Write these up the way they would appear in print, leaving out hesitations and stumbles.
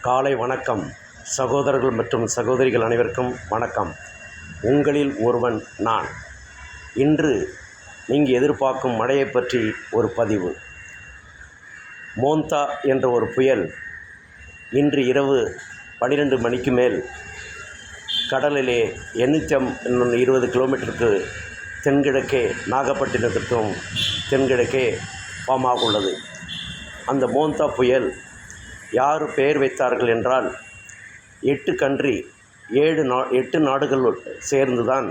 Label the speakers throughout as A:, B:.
A: காலை வணக்கம். சகோதரர்கள் மற்றும் சகோதரிகள் அனைவருக்கும் வணக்கம். உங்களில் ஒருவன் நான். இன்று நீங்கள் எதிர்பார்க்கும் மழையை பற்றி ஒரு பதிவு. மோந்தா என்ற ஒரு புயல் இன்று இரவு 12 மணிக்கு மேல் கடலிலே 820 கிலோமீட்டருக்கு தென்கிழக்கே நாகப்பட்டினத்திற்கும் தென்கிழக்கே ஃபார்ம் ஆக உள்ளது. அந்த மோந்தா புயல் யார் பெயர் வைத்தார்கள் என்றால் 8 நாடுகள் சேர்ந்து தான்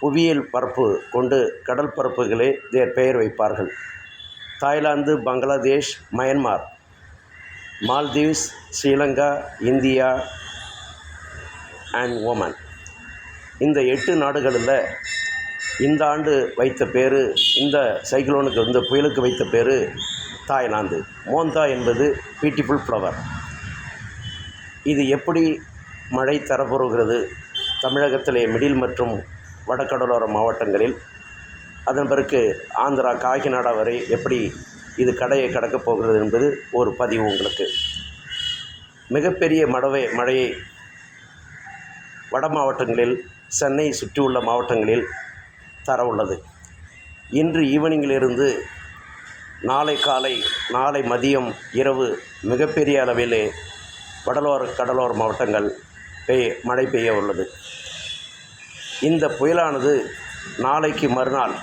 A: புவியியல் பரப்பு கொண்டு கடல் பரப்புகளே பெயர் வைப்பார்கள். Thailand, Bangladesh, Myanmar, Maldives, Sri Lanka, India and Oman. இந்த 8 நாடுகளில் இந்த ஆண்டு வைத்த பேர், இந்த சைக்ளோனுக்கு, இந்த புயலுக்கு வைத்த பேர் தாய்லாந்து. மோந்தா என்பது பியூட்டிஃபுல் ஃப்ளவர். இது எப்படி மழை தரப்போகிறது தமிழகத்திலே மிடில் மற்றும் வடகடலோர மாவட்டங்களில், அதன் பிறகு ஆந்திரா காகிநாடா வரை எப்படி இது கடையை கடக்கப் போகிறது என்பது ஒரு பதிவு உங்களுக்கு. மிகப்பெரிய மழையை வட மாவட்டங்களில், சென்னை சுற்றியுள்ள மாவட்டங்களில் தர உள்ளது. இன்று ஈவினிங்கிலிருந்து நாளை காலை, நாளை மதியம், இரவு மிகப்பெரிய அளவிலே கடலோர மாவட்டங்கள் மழை பெய்ய உள்ளது. இந்த புயலானது நாளைக்கு மறுநாள்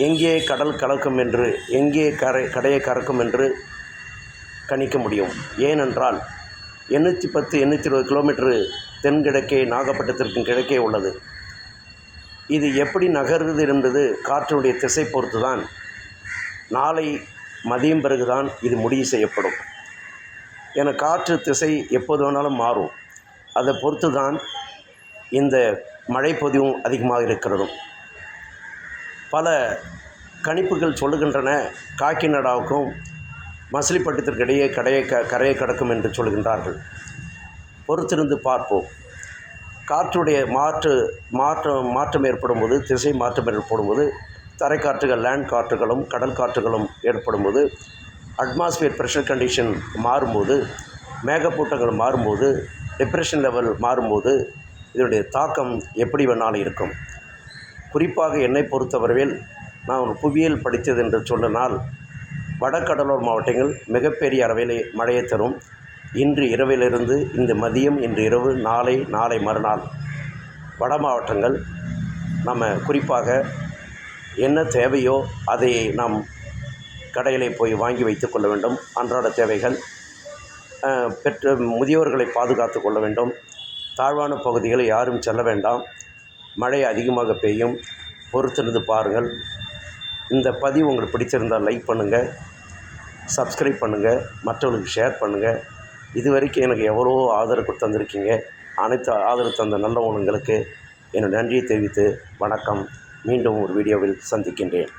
A: எங்கே கடல் கலக்கும் என்று, எங்கே கடையை கறக்கும் என்று கணிக்க முடியும். ஏனென்றால் 820 கிலோமீட்டரு தென்கிழக்கே நாகப்பட்டினத்திற்கு கிழக்கே உள்ளது. இது எப்படி நகருது என்பது காற்றினுடைய திசை பொறுத்து தான். நாளை மதியம் பிறகுதான் இது முடிவு செய்யப்படும். என காற்று திசை எப்போது வேணாலும் மாறும். அதை பொறுத்து தான் இந்த மழைப்பொழிவும் அதிகமாக இருக்கிறதும். பல கணிப்புகள் சொல்லுகின்றன, காக்கிநாடாவுக்கும் மசிலிப்பட்டினத்திற்கு இடையே கரையை கடக்கும் என்று சொல்கின்றார்கள். பொறுத்திருந்து பார்ப்போம். காற்றுடைய மாற்றம் ஏற்படும் போது, திசை மாற்றம் ஏற்படும் போது, தரைக்காற்றுகள், லேண்ட் காற்றுகளும் கடல் காற்றுகளும் ஏற்படும்போது, அட்மாஸ்பியர் ப்ரெஷர் கண்டிஷன் மாறும்போது, மேகக்கூட்டங்கள் மாறும்போது, டிப்ரெஷன் லெவல் மாறும்போது இதனுடைய தாக்கம் எப்படி வேணாலும் இருக்கும். குறிப்பாக என்னை பொறுத்தவரையில் நான் ஒரு புவியியல் படித்தது என்று சொன்னால், வடகடலோர மாவட்டங்கள் மிகப்பெரிய அளவிலே மழையை தரும். இன்று இரவிலிருந்து இந்த மதியம், இன்று இரவு, நாளை மறுநாள் வட மாவட்டங்கள் நம்ம குறிப்பாக என்ன தேவையோ அதை நாம் கடையிலே போய் வாங்கி வைத்து கொள்ள வேண்டும். அன்றாட தேவைகள், முதியோர்களை பாதுகாத்து கொள்ள வேண்டும். தாழ்வான பகுதிகளில் யாரும் செல்ல வேண்டாம். மழை அதிகமாக பெய்யும். பொறுத்திருந்து பாருங்கள். இந்த பதிவு உங்களுக்கு பிடிச்சிருந்தால் லைக் பண்ணுங்கள், சப்ஸ்கிரைப் பண்ணுங்கள், மற்றவர்களுக்கு ஷேர் பண்ணுங்கள். இதுவரைக்கும் எனக்கு எவ்வளோ ஆதரவு தந்திருக்கீங்க. அனைத்து ஆதரவு தந்த நல்ல உள்ளங்களுக்கு என்னுடைய நன்றியை தெரிவித்து வணக்கம். மீண்டும் ஒரு வீடியோவில் சந்திக்கின்றேன்.